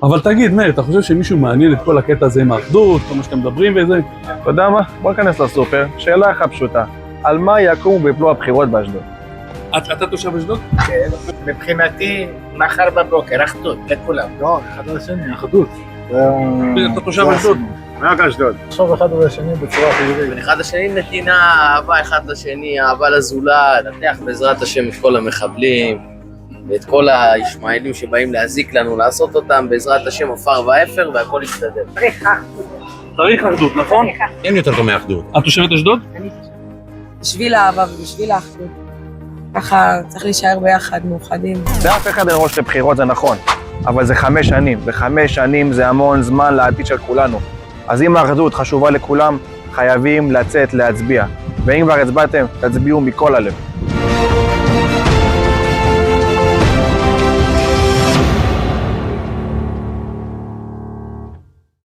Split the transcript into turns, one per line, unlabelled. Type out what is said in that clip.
אבל תגיד, מאיר, אתה חושב שמישהו מעניין את כל הקטע הזה עם האחדות, כל מה שאתם מדברים וזה?
אתה יודע מה? בוא ניכנס לסופר. שאלה אחת פשוטה. על מה יקומו ויפלו הבחירות באשדוד?
אתה תושב אשדוד?
כן, מבחינתי, מחר בבוקר, אחדות, לכולם.
לא, אחד על השני, אחדות.
אתה תושב אשדוד?
רק אשדוד.
לחשוב אחד על השני בצורה חיובית.
אחד לשני נתינה, אהבה אחד לשני, אהבה לזולת, נתח בעזרת השם את כל המחבלים ואת כל הישמעאלים שבאים להזיק לנו, לעשות אותם בעזרת השם עפר ואפר והכל יסתדר.
צריך אחדות, נכון?
אין יותר טוב מאחדות.
את תושבת אשדוד?
בשביל האהבה ובשביל האחדות. ככה צריך להישאר ביחד, מאוחדים.
לאף אחד אין ראש לבחירות, זה נכון. אבל זה 5 שנים, ו5 שנים זה המון זמן לעתיד של כולנו. אז אם האחדות חשובה לכולם, חייבים לצאת להצביע. ואם כבר הצבעתם, תצביעו מכל הלב.